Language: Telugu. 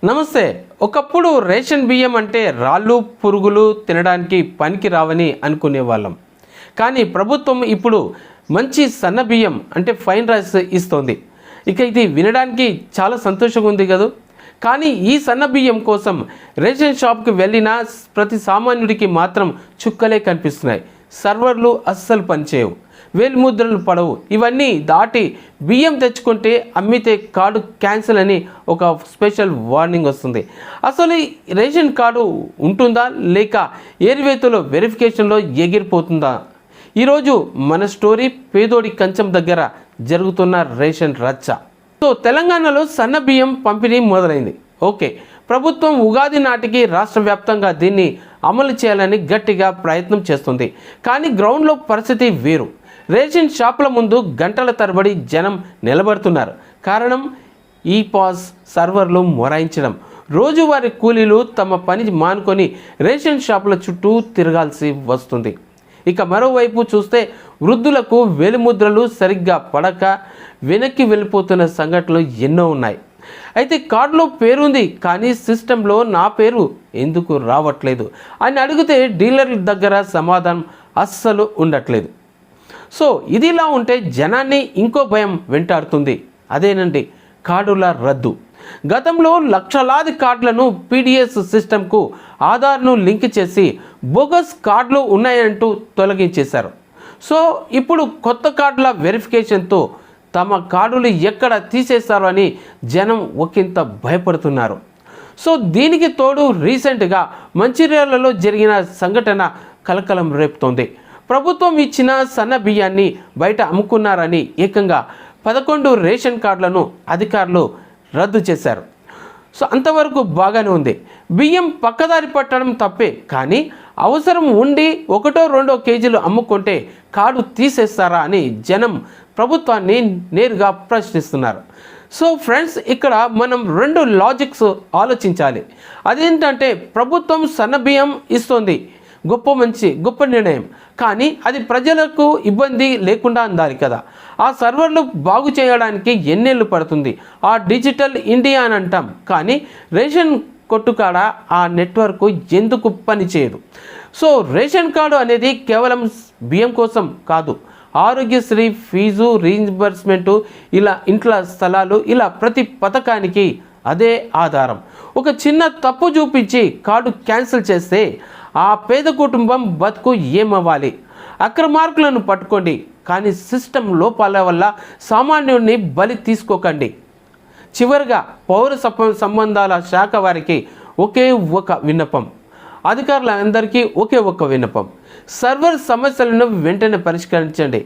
నమస్తే. ఒకప్పుడు రేషన్ బియ్యం అంటే రాళ్ళు పురుగులు తినడానికి పనికి రావని అనుకునేవాళ్ళం. కానీ ప్రభుత్వం ఇప్పుడు మంచి సన్న బియ్యం అంటే ఫైన్ రైస్ ఇస్తోంది. ఇక ఇది వినడానికి చాలా సంతోషంగా ఉంది కదా. కానీ ఈ సన్న బియ్యం కోసం రేషన్ షాప్కి వెళ్ళిన ప్రతి సామాన్యుడికి మాత్రం చుక్కలే కనిపిస్తున్నాయి. సర్వర్లు అస్సలు పనిచేయవు, వేలిముద్రలు పడవు. ఇవన్నీ దాటి బియ్యం తెచ్చుకుంటే అమ్మితే కార్డు క్యాన్సిల్ అని ఒక స్పెషల్ వార్నింగ్ వస్తుంది. అసలు ఈ రేషన్ కార్డు ఉంటుందా లేక ఏరివేతలో వెరిఫికేషన్లో ఎగిరిపోతుందా? ఈరోజు మన స్టోరీ పేదోడి కంచం దగ్గర జరుగుతున్న రేషన్ రచ్చ. సో తెలంగాణలో సన్న బియ్యం పంపిణీ మొదలైంది. ఓకే, ప్రభుత్వం ఉగాది నాటికి రాష్ట్ర వ్యాప్తంగా దీన్ని అమలు చేయాలని గట్టిగా ప్రయత్నం చేస్తుంది. కానీ గ్రౌండ్లో పరిస్థితి వేరు. రేషన్ షాపుల ముందు గంటల తరబడి జనం నిలబడుతున్నారు. కారణం ఈ పాస్ సర్వర్లు మొరాయించడం. రోజువారీ కూలీలు తమ పని మానుకొని రేషన్ షాపుల చుట్టూ తిరగాల్సి వస్తుంది. ఇక మరోవైపు చూస్తే వృద్ధులకు వేలిముద్రలు సరిగ్గా పడక వెనక్కి వెళ్ళిపోతున్న సంఘటనలు ఎన్నో ఉన్నాయి. అయితే కార్డులో పేరుంది కానీ సిస్టంలో నా పేరు ఎందుకు రావట్లేదు అని అడిగితే డీలర్ల దగ్గర సమాధానం అస్సలు ఉండట్లేదు. సో ఇదిలా ఉంటే జనాన్ని ఇంకో భయం వెంటాడుతుంది. అదేనండి కార్డుల రద్దు. గతంలో లక్షలాది కార్డులను పీడిఎస్ సిస్టంకు ఆధార్ను లింక్ చేసి బోగస్ కార్డులు ఉన్నాయంటూ తొలగించేశారు. సో ఇప్పుడు కొత్త కార్డుల వెరిఫికేషన్తో తమ కార్డులు ఎక్కడ తీసేస్తారో అని జనం ఒకంత భయపడుతున్నారు. సో దీనికి తోడు రీసెంట్గా మంచిర్యాలలో జరిగిన సంఘటన కలకలం రేపుతోంది. ప్రభుత్వం ఇచ్చిన సన్న బియ్యాన్ని బయట అమ్ముకున్నారని ఏకంగా 11 రేషన్ కార్డులను అధికారులు రద్దు చేశారు. సో అంతవరకు బాగానే ఉంది. బియ్యం పక్కదారి పట్టడం తప్పే, కానీ అవసరం ఉండి 1-2 కేజీలు అమ్ముకుంటే కార్డు తీసేస్తారా అని జనం ప్రభుత్వాన్ని నేరుగా ప్రశ్నిస్తున్నారు. సో ఫ్రెండ్స్, ఇక్కడ మనం 2 లాజిక్స్ ఆలోచించాలి. అదేంటంటే ప్రభుత్వం సన్న బియ్యం ఇస్తోంది, గొప్ప నిర్ణయం. కానీ అది ప్రజలకు ఇబ్బంది లేకుండా అందాలి కదా. ఆ సర్వర్లు బాగు చేయడానికి ఎన్నేళ్ళు పడుతుంది? ఆ డిజిటల్ ఇండియా అని అంటాం, కానీ రేషన్ కొట్టుకాడ ఆ నెట్వర్క్ ఎందుకు పనిచేయదు? సో రేషన్ కార్డు అనేది కేవలం బియ్యం కోసం కాదు, ఆరోగ్యశ్రీ, ఫీజు రీయింబర్స్మెంటు, ఇలా ఇంట్ల స్థలాలు, ఇలా ప్రతి పథకానికి అదే ఆధారం. ఒక చిన్న తప్పు చూపించి కార్డు క్యాన్సిల్ చేస్తే ఆ పేద కుటుంబం బతుకు ఏమవ్వాలి? అక్రమార్కులను పట్టుకోండి, కానీ సిస్టమ్ లోపాల వల్ల సామాన్యుడిని బలి తీసుకోకండి. చివరిగా పౌర సంబంధాల శాఖ వారికి ఒకే ఒక విన్నపం, అధికారులందరికీ ఒకే ఒక విన్నపం: సర్వర్ సమస్యలను వెంటనే పరిష్కరించండి.